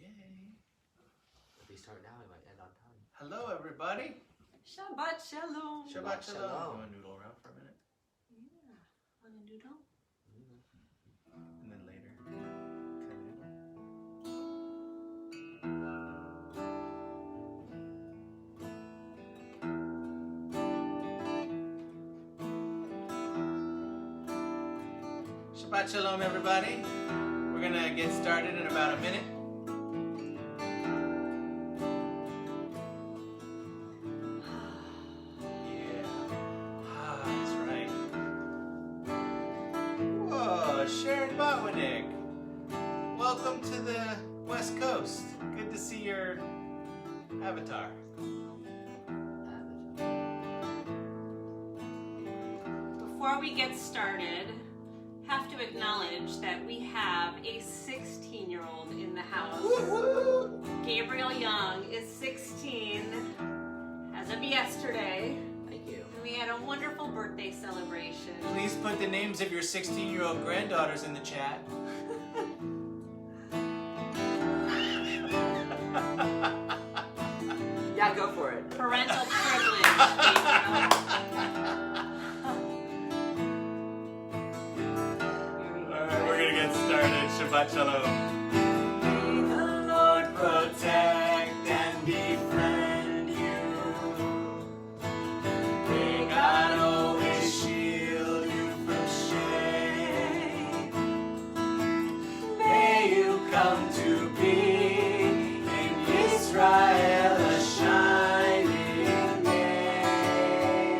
Yay. If we start now, we might end on time. Hello, everybody. Shabbat Shalom. Shabbat Shalom. Shalom. You want to noodle around for a minute? Yeah. Want a noodle? And then later, cut it. Shabbat Shalom, everybody. We're going to get started in about a minute. Welcome to the West Coast. Good to see your avatar. Before we get started, have to acknowledge that we have a 16-year-old in the house. Woo-hoo! Gabriel Young is 16 as of yesterday. Thank you. And we had a wonderful birthday celebration. Please put the names of your 16-year-old granddaughters in the chat. Yeah, go for it. Parental privilege, Gabriel. Alright, we're gonna get started. Shabbat Shalom. May the Lord protect and defend you. May God always shield you from shame. May you come to be in Israel a shining name.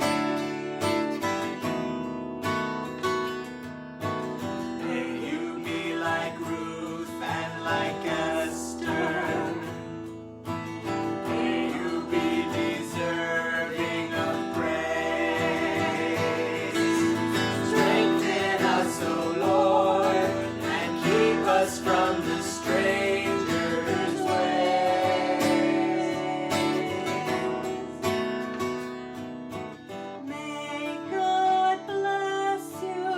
May you be like Ruth and like Esther. May you be deserving of praise. Strengthen us, O Lord, and keep us from the stranger's ways. May God bless you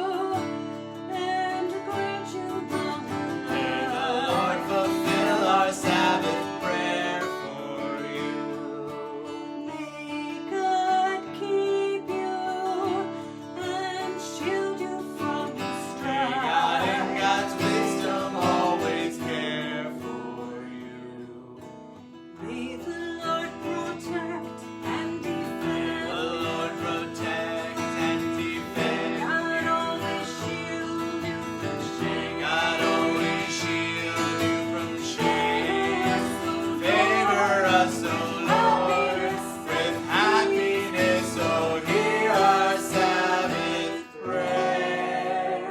and grant you long May the Lord fulfill our Sabbath prayer for you. May God keep you and shield you from May God in strife. God's wisdom always care for you. May the Lord protect and May defend. the Lord protect and defend God you. always shield you from May God always shield you from shame. Favor us, O Lord, with happiness. So hear our Sabbath prayer.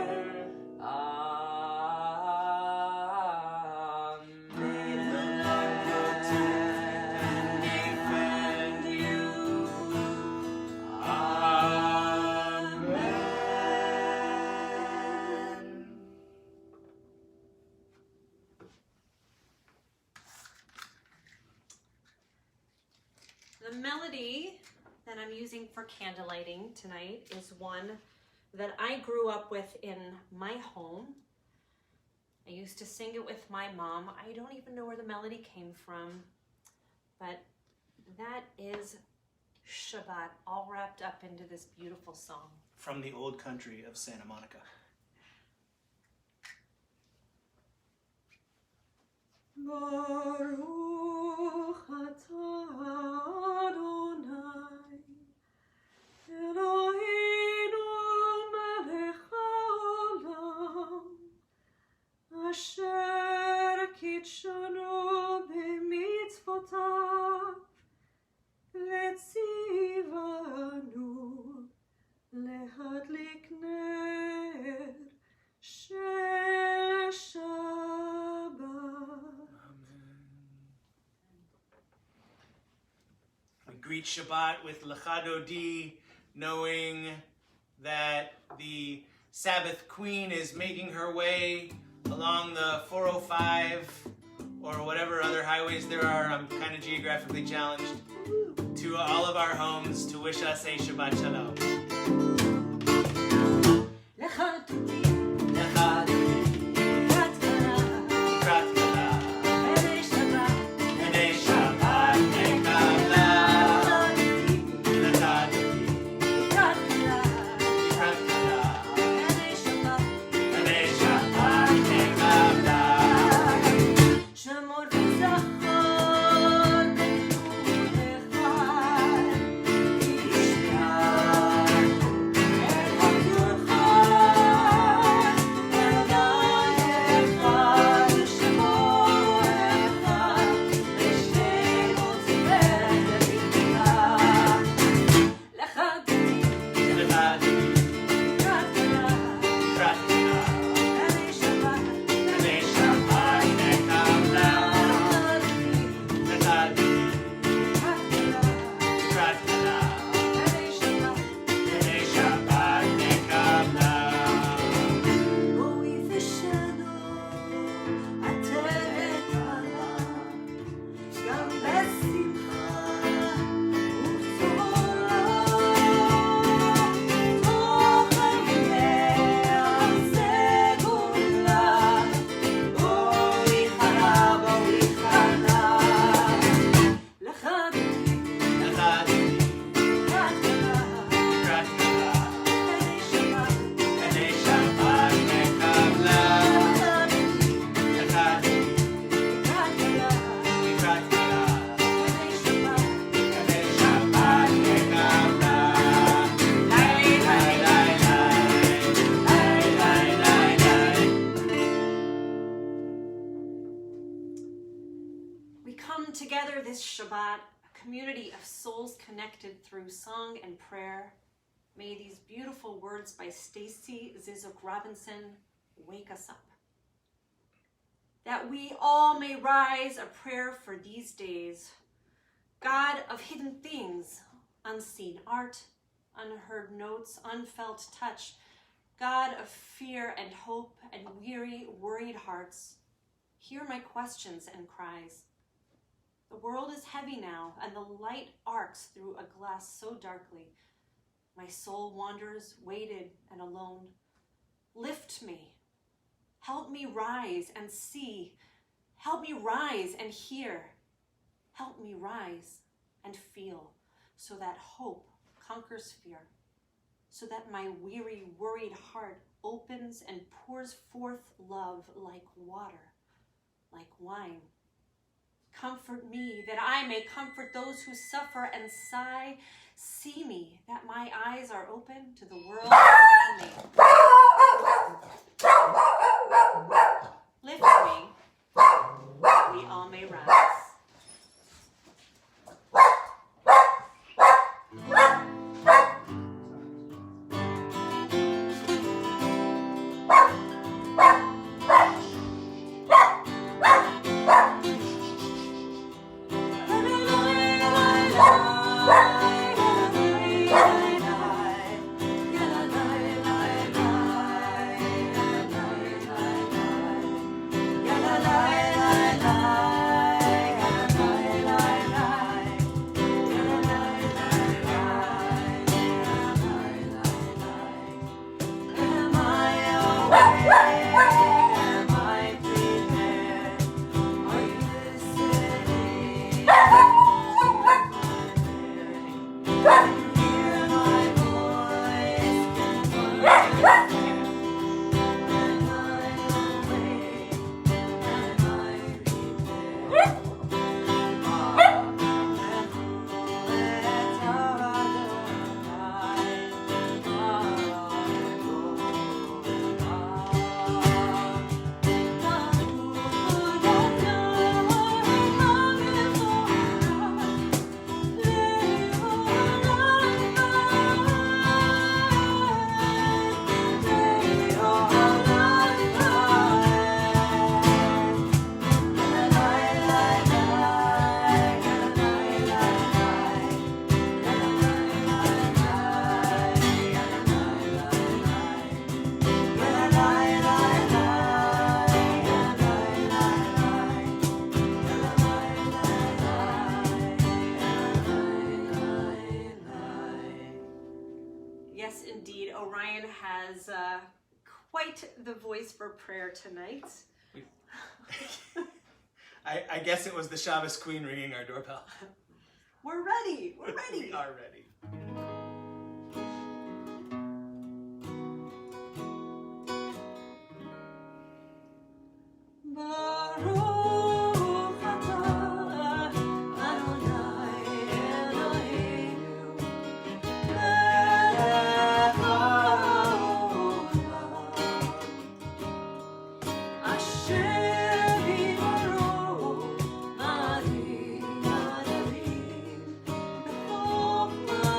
May the Lord protect and defend you. Amen. The melody that I'm using for candlelighting tonight is one that I grew up with in my home. I used to sing it with my mom. I don't even know where the melody came from, but that is Shabbat, all wrapped up into this beautiful song. From the old country of Santa Monica. Baruch atah Adonai, Eloheinu melech haolam, asher kitshanu b'mitzvotav, v'tzivanu lehadlik ner shel Shabbat. We greet Shabbat with Lechadodi, knowing that the Sabbath Queen is making her way along the 405 or whatever other highways there are. I'm kind of geographically challenged. To all of our homes to wish us a Shabbat Shalom. Lechadodi, Lechadodi, Prat Kala, Prat Kala, Peresh together this Shabbat, a community of souls connected through song and prayer. May these beautiful words by Stacy Zizok Robinson wake us up. That we all may rise, a prayer for these days. God of hidden things, unseen art, unheard notes, unfelt touch. God of fear and hope and weary, worried hearts. Hear my questions and cries. The world is heavy now, and the light arcs through a glass so darkly. My soul wanders, weighted and alone. Lift me. Help me rise and see. Help me rise and hear. Help me rise and feel, so that hope conquers fear, so that my weary, worried heart opens and pours forth love like water, like wine. Comfort me, that I may comfort those who suffer and sigh. See me, that my eyes are open to the world around me. Lift me, we all may rise. Yes, indeed. Orion has quite the voice for prayer tonight. I guess it was the Shabbos Queen ringing our doorbell. We're ready. We're ready. We are ready. Baruch atah Adonai Eloheinu melech haolam asher hibaru Natalie b'chokma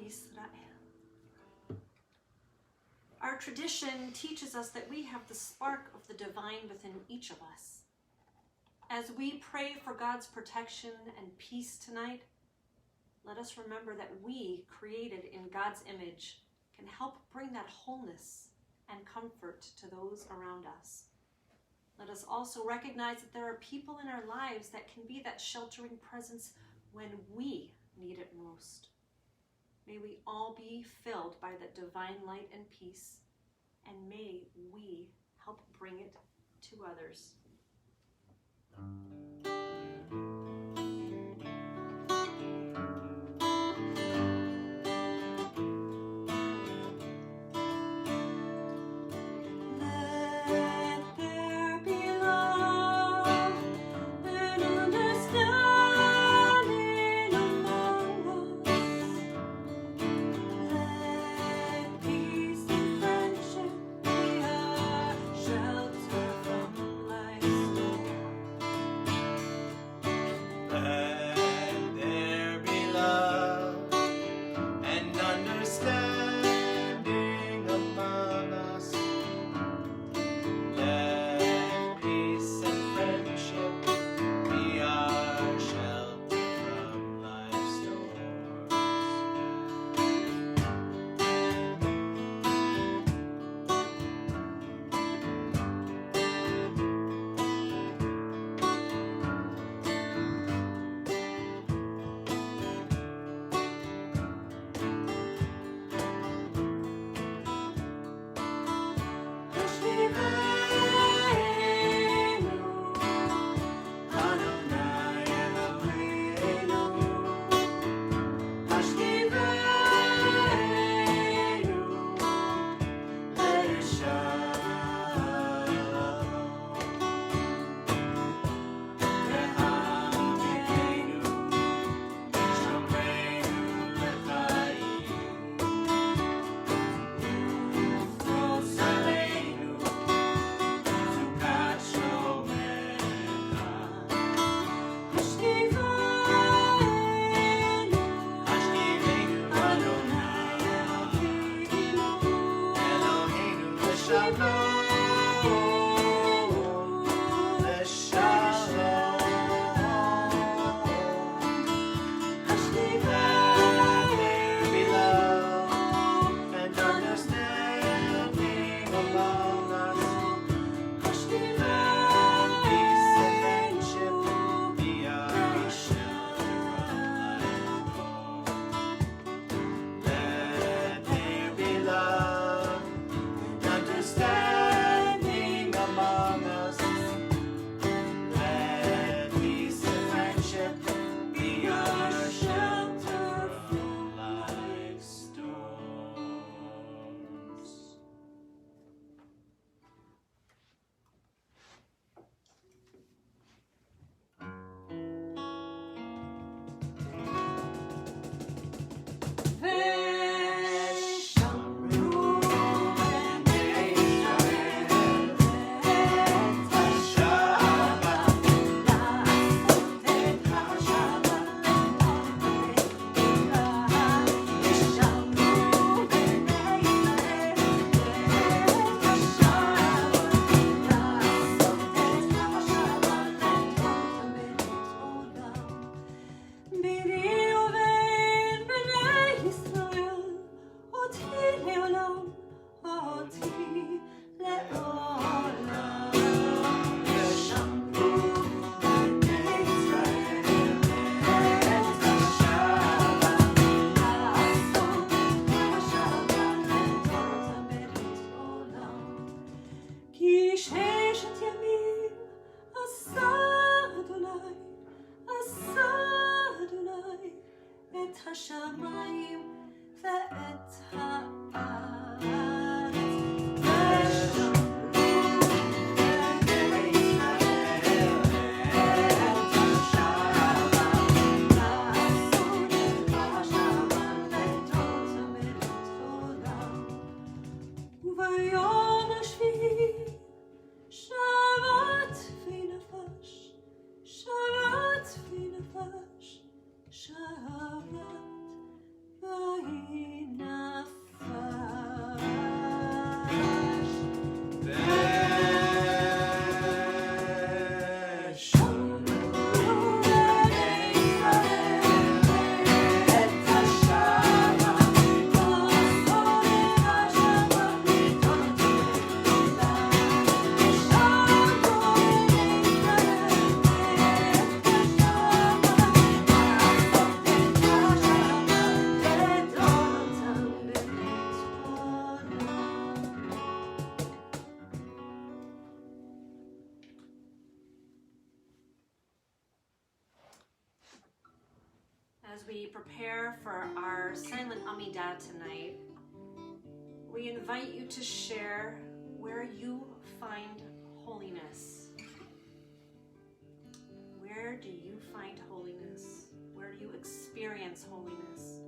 Israel. Our tradition teaches us that we have the spark of the divine within each of us. As we pray for God's protection and peace tonight, let us remember that we, created in God's image, can help bring that wholeness and comfort to those around us. Let us also recognize that there are people in our lives that can be that sheltering presence when we need it most. May we all be filled by that divine light and peace, and may we help bring it to others. השמיים ואת הארץ. וביום השביעי שבת ונפש, שבת ונפש, שבת ויהי. as we prepare for our silent Amidah tonight, we invite you to share where you find holiness. Where do you find holiness? Where do you experience holiness?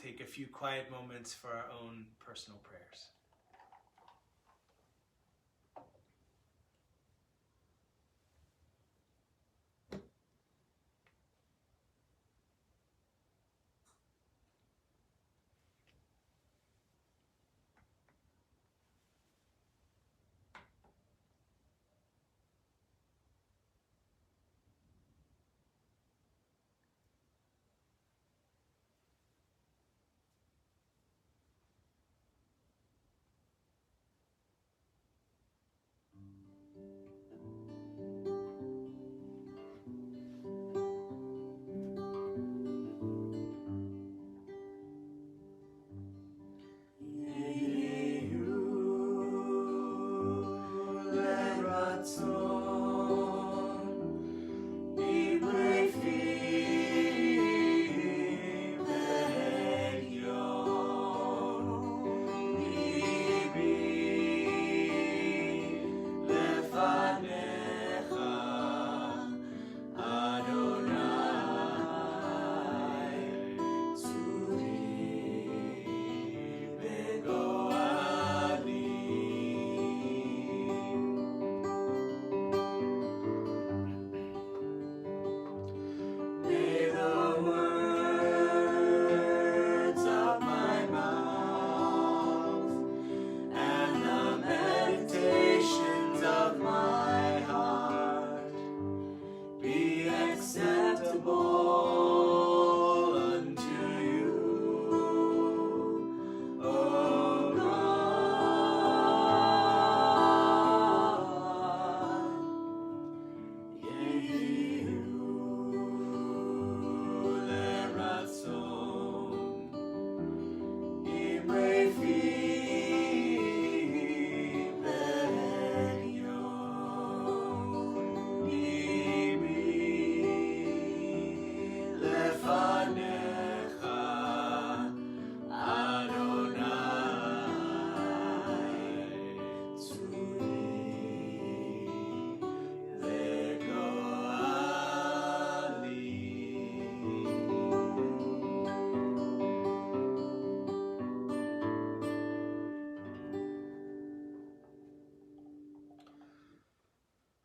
Take a few quiet moments for our own personal prayers.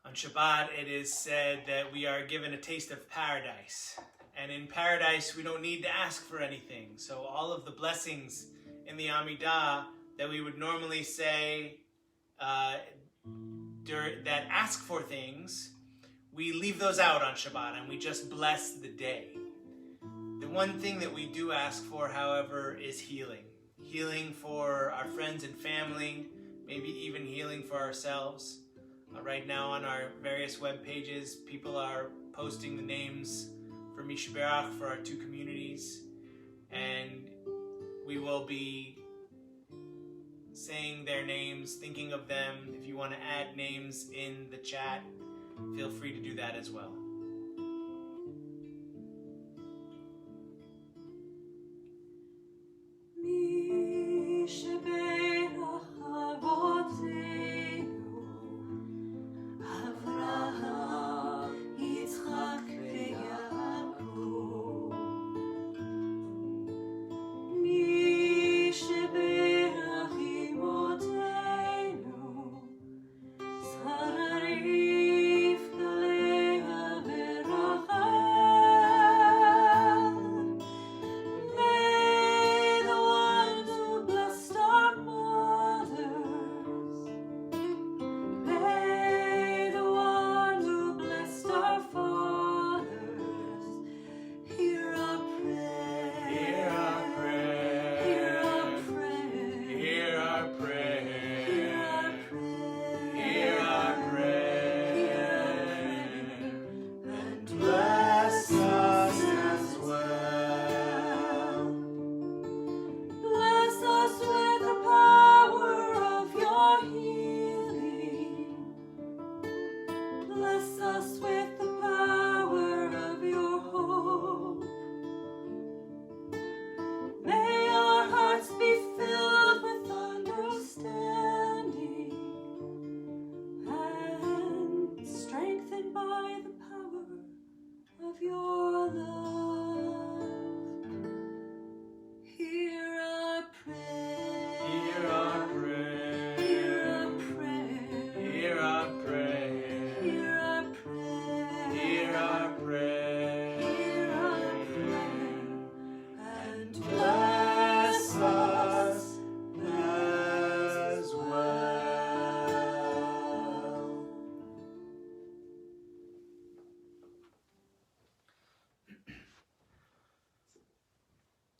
On Shabbat, it is said that we are given a taste of paradise. And in paradise, we don't need to ask for anything. So all of the blessings in the Amidah that we would normally say that ask for things, we leave those out on Shabbat and we just bless the day. The one thing that we do ask for, however, is healing. Healing for our friends and family, maybe even healing for ourselves. Right now on our various web pages, people are posting the names for Mishberach for our two communities, and we will be saying their names, thinking of them. If you want to add names in the chat, feel free to do that as well.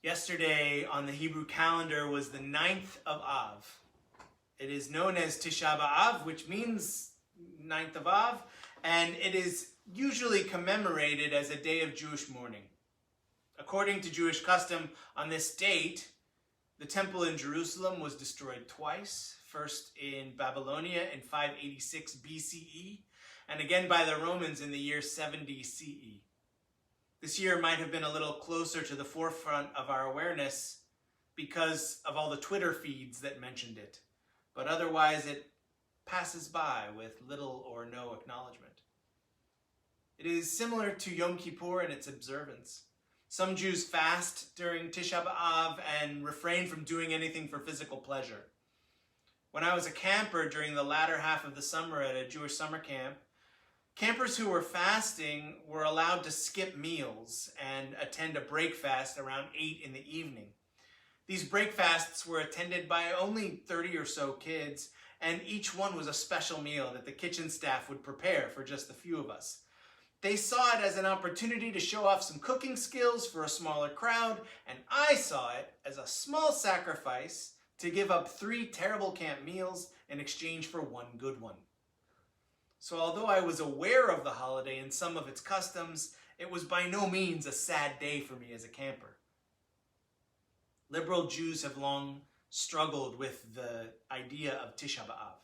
Yesterday on the Hebrew calendar was the 9th of Av. It is known as Tisha B'Av, which means 9th of Av, and it is usually commemorated as a day of Jewish mourning. According to Jewish custom, on this date, the temple in Jerusalem was destroyed twice, first in Babylonia in 586 BCE, and again by the Romans in the year 70 CE. This year might have been a little closer to the forefront of our awareness because of all the Twitter feeds that mentioned it, but otherwise it passes by with little or no acknowledgement. It is similar to Yom Kippur in its observance. Some Jews fast during Tisha B'Av and refrain from doing anything for physical pleasure. When I was a camper during the latter half of the summer at a Jewish summer camp, campers who were fasting were allowed to skip meals and attend a break fast around 8 in the evening. These break fasts were attended by only 30 or so kids, and each one was a special meal that the kitchen staff would prepare for just a few of us. They saw it as an opportunity to show off some cooking skills for a smaller crowd, and I saw it as a small sacrifice to give up 3 terrible camp meals in exchange for 1 good one. So although I was aware of the holiday and some of its customs, it was by no means a sad day for me as a camper. Liberal Jews have long struggled with the idea of Tisha B'Av.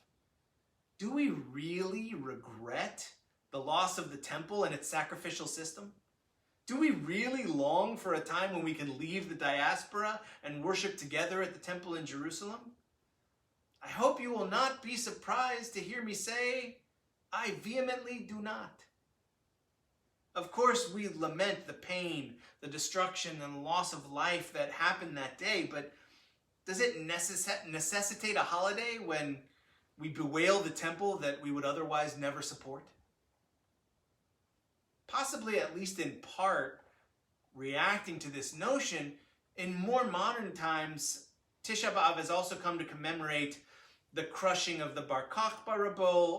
Do we really regret the loss of the temple and its sacrificial system? Do we really long for a time when we can leave the diaspora and worship together at the temple in Jerusalem? I hope you will not be surprised to hear me say, I vehemently do not. Of course, we lament the pain, the destruction, and loss of life that happened that day, but does it necessitate a holiday when we bewail the temple that we would otherwise never support? Possibly, at least in part, reacting to this notion, in more modern times, Tisha B'Av has also come to commemorate the crushing of the Bar Kokhba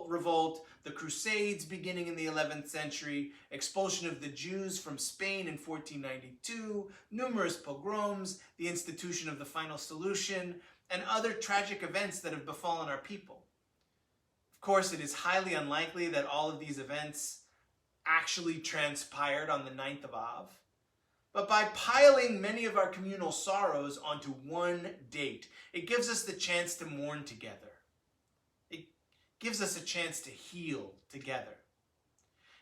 revolt, the Crusades beginning in the 11th century, expulsion of the Jews from Spain in 1492, numerous pogroms, the institution of the final solution, and other tragic events that have befallen our people. Of course, it is highly unlikely that all of these events actually transpired on the 9th of Av, but by piling many of our communal sorrows onto one date, it gives us the chance to mourn together. It gives us a chance to heal together.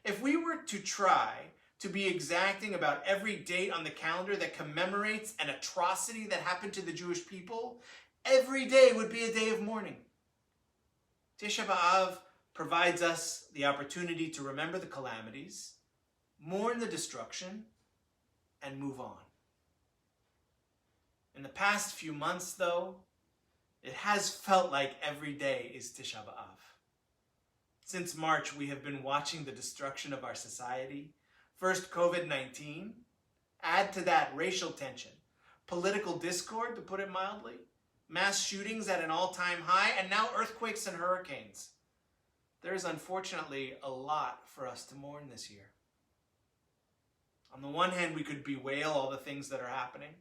If we were to try to be exacting about every date on the calendar that commemorates an atrocity that happened to the Jewish people, every day would be a day of mourning. Tisha B'Av provides us the opportunity to remember the calamities, mourn the destruction, and move on. In the past few months, though, it has felt like every day is Tisha B'Av. Since March, we have been watching the destruction of our society. First COVID-19, add to that racial tension, political discord, to put it mildly, mass shootings at an all-time high, and now earthquakes and hurricanes. There is unfortunately a lot for us to mourn this year. On the one hand, we could bewail all the things that are happening.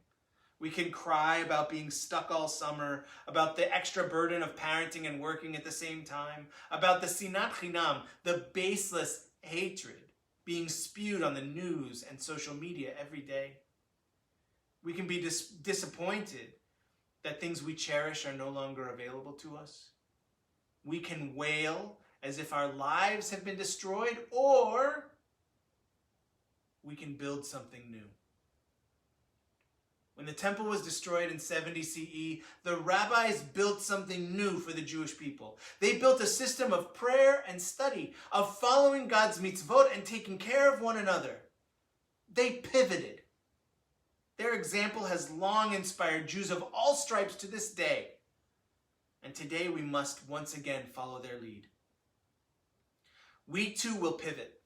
We can cry about being stuck all summer, about the extra burden of parenting and working at the same time, about the sinat chinam, the baseless hatred being spewed on the news and social media every day. We can be disappointed that things we cherish are no longer available to us. We can wail as if our lives have been destroyed, or we can build something new. When the temple was destroyed in 70 CE, the rabbis built something new for the Jewish people. They built a system of prayer and study, of following God's mitzvot and taking care of one another. They pivoted. Their example has long inspired Jews of all stripes to this day. And today we must once again follow their lead. We too will pivot.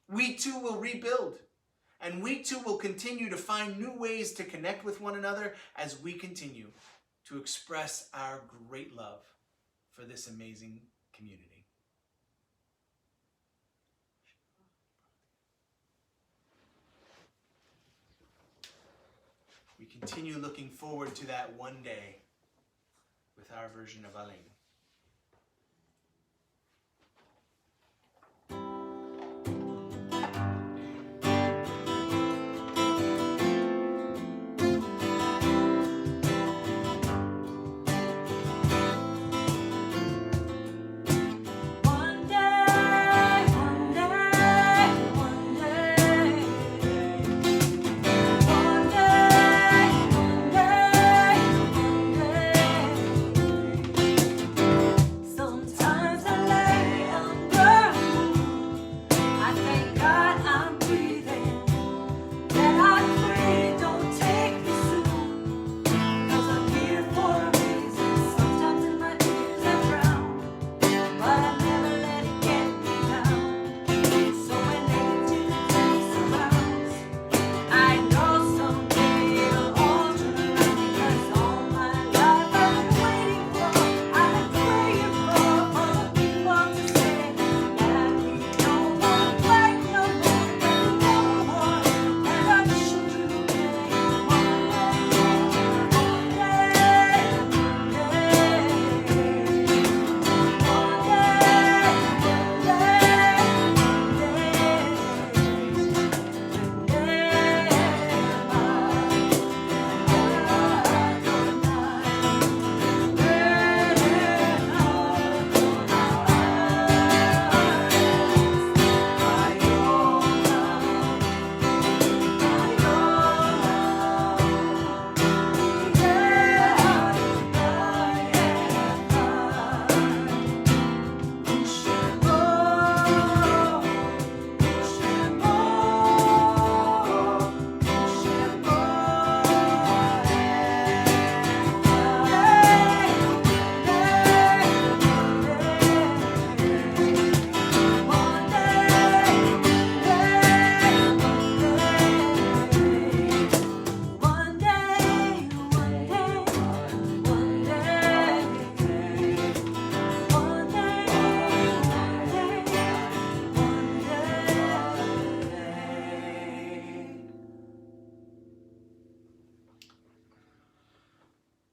We too will rebuild. And we too will continue to find new ways to connect with one another as we continue to express our great love for this amazing community. We continue looking forward to that one day with our version of Aleinu.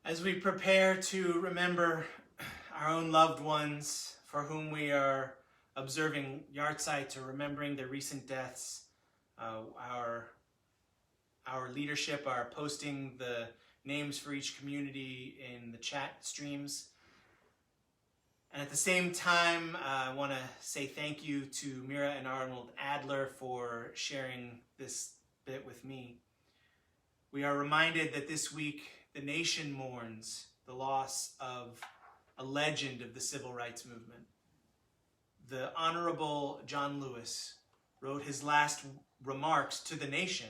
As we prepare to remember our own loved ones for whom we are observing yartzites or remembering their recent deaths, our leadership are posting the names for each community in the chat streams. And at the same time, I want to say thank you to Mira and Arnold Adler for sharing this bit with me. We are reminded that this week the nation mourns the loss of a legend of the civil rights movement. The Honorable John Lewis wrote his last remarks to the nation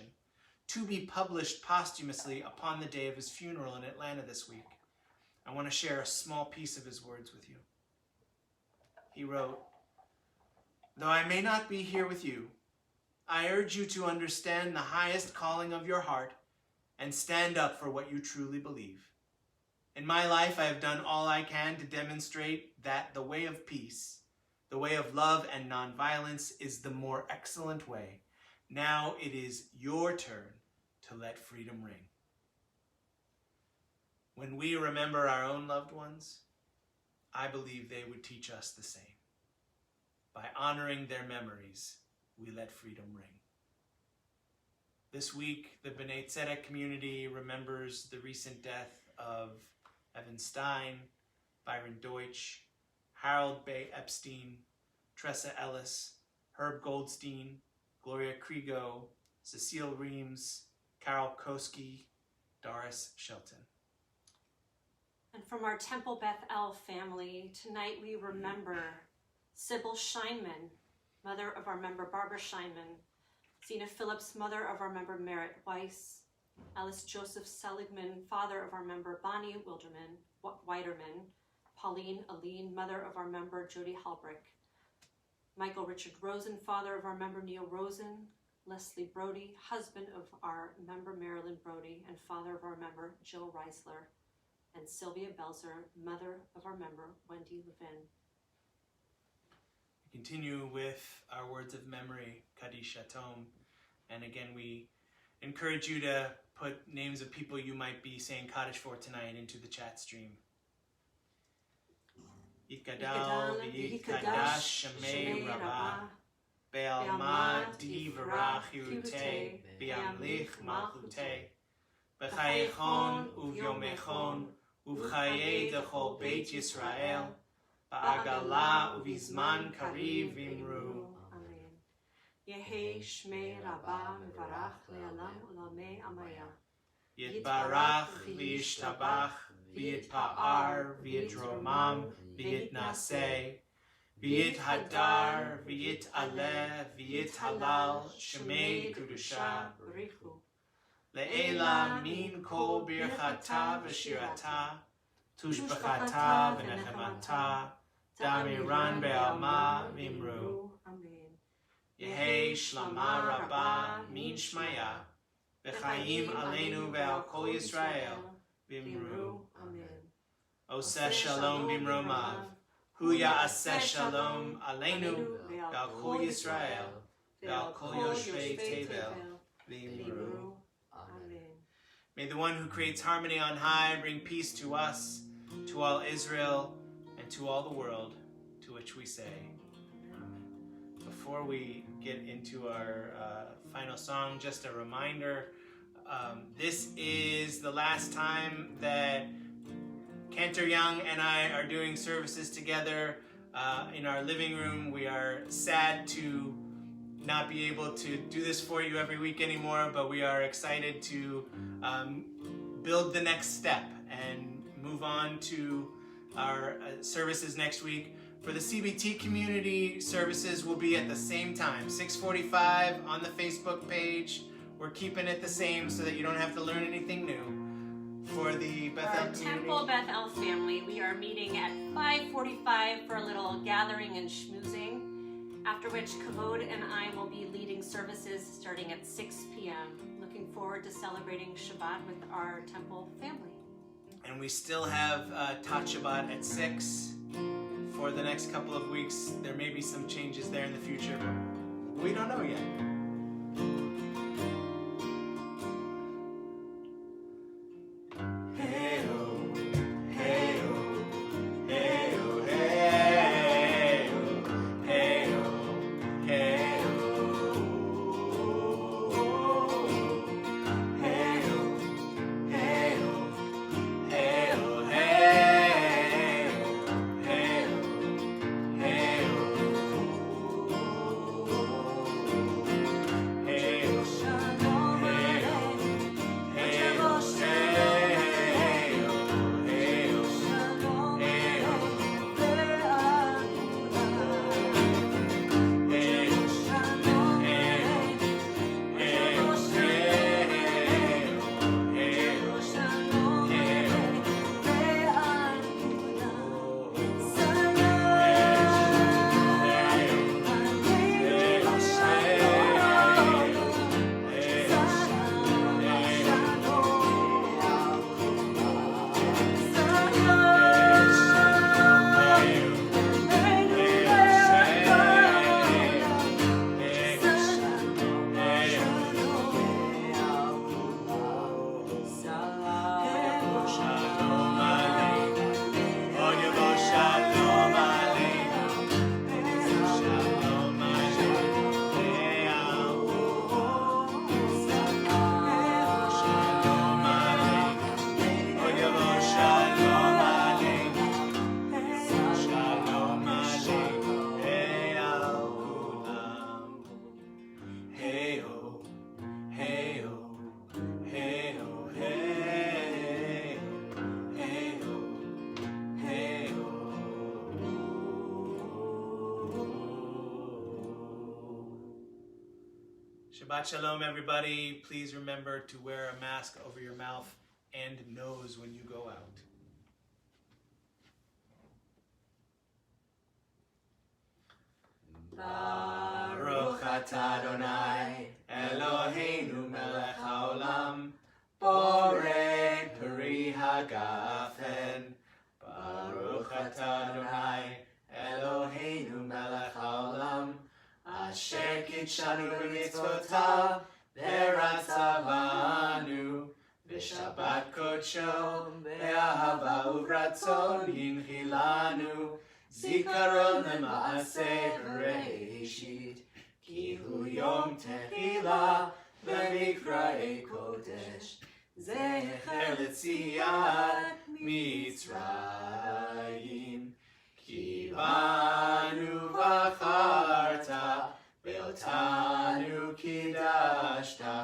to be published posthumously upon the day of his funeral in Atlanta this week. I want to share a small piece of his words with you. He wrote, "Though I may not be here with you, I urge you to understand the highest calling of your heart and stand up for what you truly believe. In my life, I have done all I can to demonstrate that the way of peace, the way of love and nonviolence is the more excellent way. Now it is your turn to let freedom ring." When we remember our own loved ones, I believe they would teach us the same. By honoring their memories, we let freedom ring. This week, the B'nai Tzedek community remembers the recent death of Evan Stein, Byron Deutsch, Harold Bay Epstein, Tressa Ellis, Herb Goldstein, Gloria Krigo, Cecile Reams, Carol Koski, Doris Shelton. And from our Temple Beth El family, tonight we remember Sybil Scheinman, mother of our member Barbara Scheinman, Zena Phillips, mother of our member Merritt Weiss, Alice Joseph Seligman, father of our member Bonnie Widerman, Pauline Aline, mother of our member Jody Halbrick, Michael Richard Rosen, father of our member Neil Rosen, Leslie Brody, husband of our member Marilyn Brody, and father of our member Jill Reisler, and Sylvia Belzer, mother of our member Wendy Levin. We continue with our words of memory, Kaddish Yatom, and again we encourage you to put names of people you might be saying Kaddish for tonight into the chat stream. Yitgadal v'yitkadash shemei Rabbi, Be'alma divrach yute, Be'amlich malchute, B'chayechon uvyomechon, Uvchaye dechol Beit Yisrael, Ba'agala uvizman kariv vimru. Amen. Yehi Shmei Rabba Mevarach Le'alam Ulamei Amaya. Yitbarach v'yishtabach v'yitpa'ar v'yitromam v'yitnaseh v'yithadar v'yitaleh v'yithalal shemei kedusha Barichu. Le'ela min kol birchata v'shirata tushbachata v'nechemata damiran be'alma v'imru. Amen. Yehi shlama rabba min shmaya v'chayim aleinu ve'al kol Yisrael v'imru. Amen. Oseh shalom b'imromav hu ya'aseh shalom aleinu ve'al kol Yisrael ve'al kol yoshvei tevel v'imru. Amen. May the one who creates harmony on high bring peace to us, to all Israel, and to all the world, to which we say Amen. Before we get into our final song, just a reminder, this is the last time that Cantor Young and I are doing services together in our living room. We are sad to not be able to do this for you every week anymore, but we are excited to build the next step and move on to our services next week. For the CBT community, services will be at the same time, 6:45 on the Facebook page. We're keeping it the same so that you don't have to learn anything new. For the Beth El Our community, Temple Beth El family, we are meeting at 5:45 for a little gathering and schmoozing, after which Kavod and I will be leading services starting at 6 p.m. Looking forward to celebrating Shabbat with our Temple family. and we still have Tat Shabbat at 6 for the next couple of weeks. There may be some changes there in the future, but we don't know yet. Hey-oh. Shabbat Shalom, everybody. Please remember to wear a mask over your mouth and nose when you go out. Baruch atah Adonai, Eloheinu melech haolam, borei peri hagafen. Baruch atah Adonai, Eloheinu melech haolam, asher kitshanu b'mitzvotav, v'ratzavanu, v'shabbat kodsho, v'ahava uvratzon hinchilanu, zikaron lema'aseh bereshit, ki hu yom tehila, v'mikra'ei kodesh, zecher l'tziat Mitzrayim. Ki banu v'acharta, ve'otanu kidashta,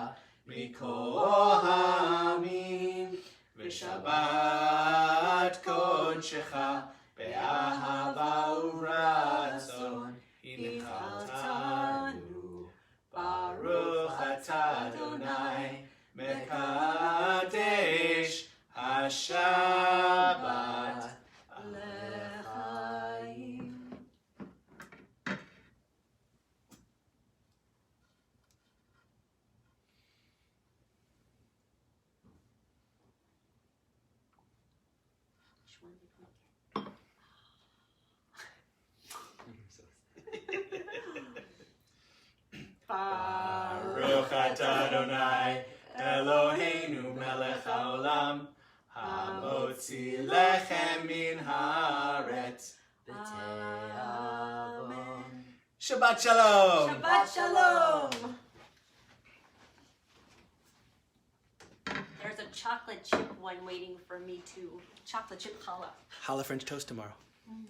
mikol ha'amim, v'shabbat kodshecha, be'ahava uvratzon, hinchaltanu. Baruch atah Adonai, mekadesh haShabbat לחיים. Baruch atah Adonai, Eloheinu melech haolam, hamotzi lechem min haaretz. Amen. Shabbat Shalom! Shabbat Shalom! There's a chocolate chip one waiting for me too. Chocolate chip challah. Challah French toast tomorrow. Mm.